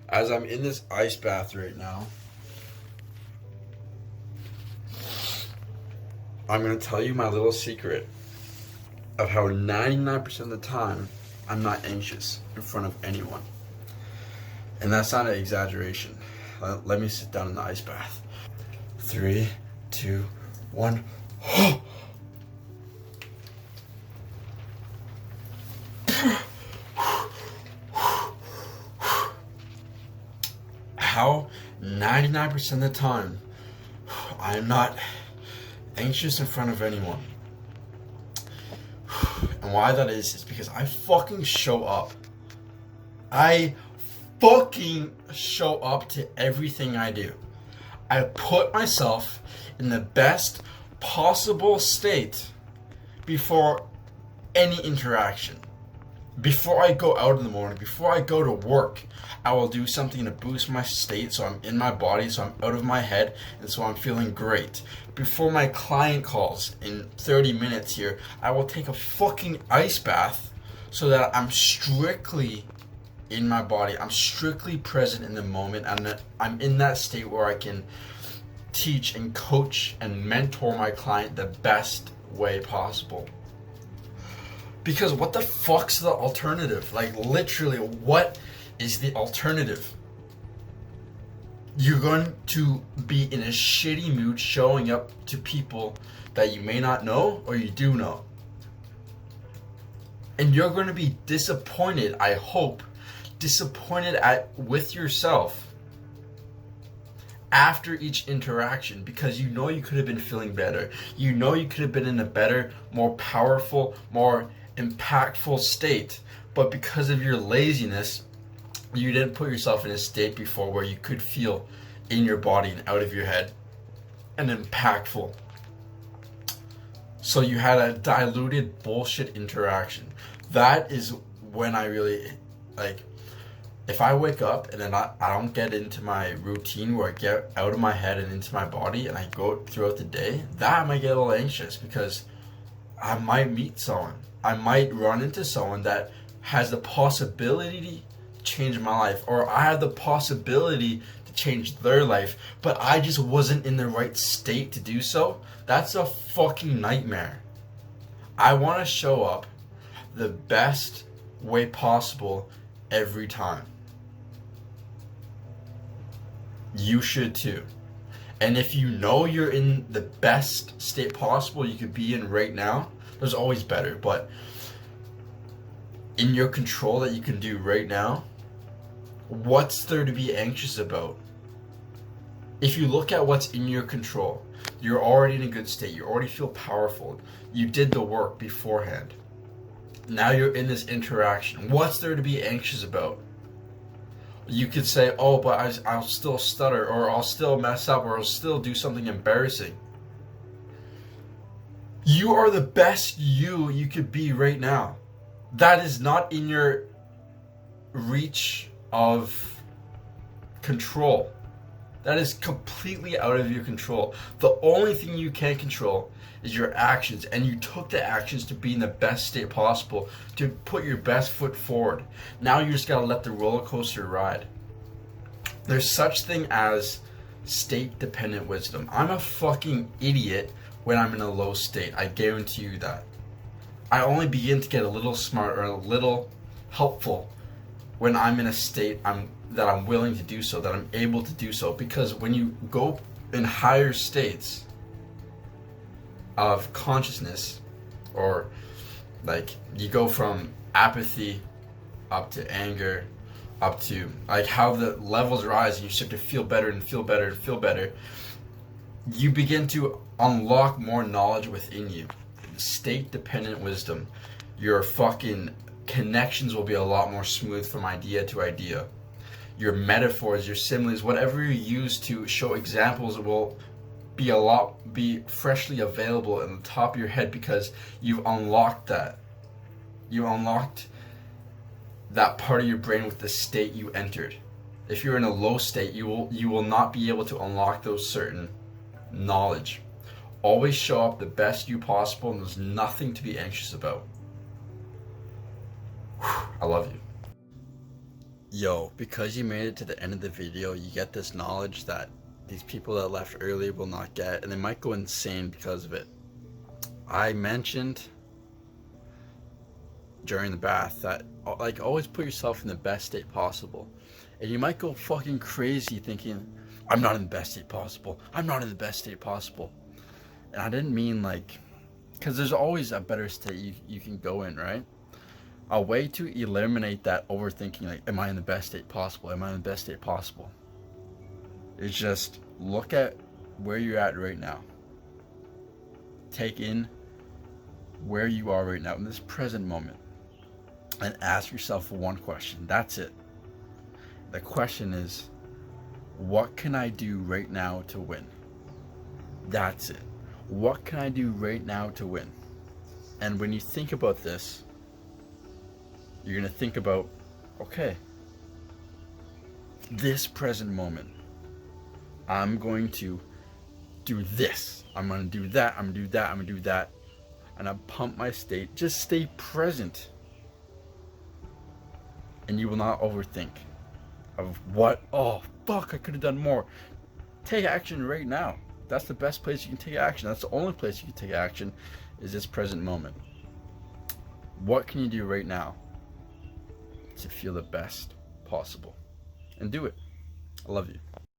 As I'm in this ice bath right now, I'm going to tell you my little secret of how 99% of the time I'm not anxious in front of anyone. And that's not an exaggeration. Let me sit down in the ice bath. 3, 2, 1. How 99% of the time I am not anxious in front of anyone. And why that is because I fucking show up. I fucking show up to everything I do. I put myself in the best possible state before any interaction. Before I go out in the morning, before I go to work, I will do something to boost my state so I'm in my body, so I'm out of my head, and so I'm feeling great. Before my client calls in 30 minutes here, I will take a fucking ice bath so that I'm strictly in my body. I'm strictly present in the moment, and I'm in that state where I can teach and coach and mentor my client the best way possible. Because what the fuck's the alternative? Like, literally, what is the alternative? You're going to be in a shitty mood showing up to people that you may not know or you do know. And you're going to be disappointed, I hope, with yourself after each interaction, because you know you could have been feeling better. You know you could have been in a better, more powerful, more impactful state, but because of your laziness, you didn't put yourself in a state before where you could feel in your body and out of your head and impactful. So you had a diluted bullshit interaction. That is when I really, like, if I wake up and then I don't get into my routine where I get out of my head and into my body and I go throughout the day, that I might get a little anxious because I might meet someone. I might run into someone that has the possibility to change my life, or I have the possibility to change their life, but I just wasn't in the right state to do so. That's a fucking nightmare. I want to show up the best way possible every time. You should too. And if you know you're in the best state possible you could be in right now, there's always better, but in your control that you can do right now, what's there to be anxious about? If you look at what's in your control, you're already in a good state. You already feel powerful. You did the work beforehand. Now you're in this interaction. What's there to be anxious about? You could say, oh, but I'll still stutter, or I'll still mess up, or I'll still do something embarrassing. You are the best you could be right now. That is not in your reach of control. That is completely out of your control. The only thing you can control is your actions, and you took the actions to be in the best state possible, to put your best foot forward. Now you just gotta let the roller coaster ride. There's such thing as state-dependent wisdom. I'm a fucking idiot when I'm in a low state. I guarantee you that. I only begin to get a little smart or a little helpful when I'm in a state that I'm willing to do so, that I'm able to do so. Because when you go in higher states of consciousness, or like you go from apathy up to anger, up to like how the levels rise and you start to feel better and feel better and feel better, you begin to unlock more knowledge within you. State-dependent wisdom. Your fucking connections will be a lot more smooth from idea to idea. Your metaphors, your similes, whatever you use to show examples will be freshly available in the top of your head, because you've unlocked that. You unlocked that part of your brain with the state you entered. If you're in a low state, you will not be able to unlock those certain knowledge. Always show up the best you possible, and there's nothing to be anxious about. I love you. Yo, because you made it to the end of the video, you get this knowledge that these people that left early will not get, and they might go insane because of it. I mentioned during the bath that, like, always put yourself in the best state possible. And you might go fucking crazy thinking, I'm not in the best state possible. I'm not in the best state possible. And I didn't mean like, because there's always a better state you can go in, right? A way to eliminate that overthinking, like, am I in the best state possible? Am I in the best state possible? Is just look at where you're at right now. Take in where you are right now in this present moment and ask yourself one question. That's it. The question is, what can I do right now to win? That's it. What can I do right now to win? And when you think about this, you're going to think about, okay, this present moment, I'm going to do this. I'm going to do that. I'm going to do that. I'm going to do that. And I pump my state. Just stay present. And you will not overthink of what, oh, fuck, I could have done more. Take action right now. That's the best place you can take action. That's the only place you can take action, is this present moment. What can you do right now to feel the best possible? And do it. I love you.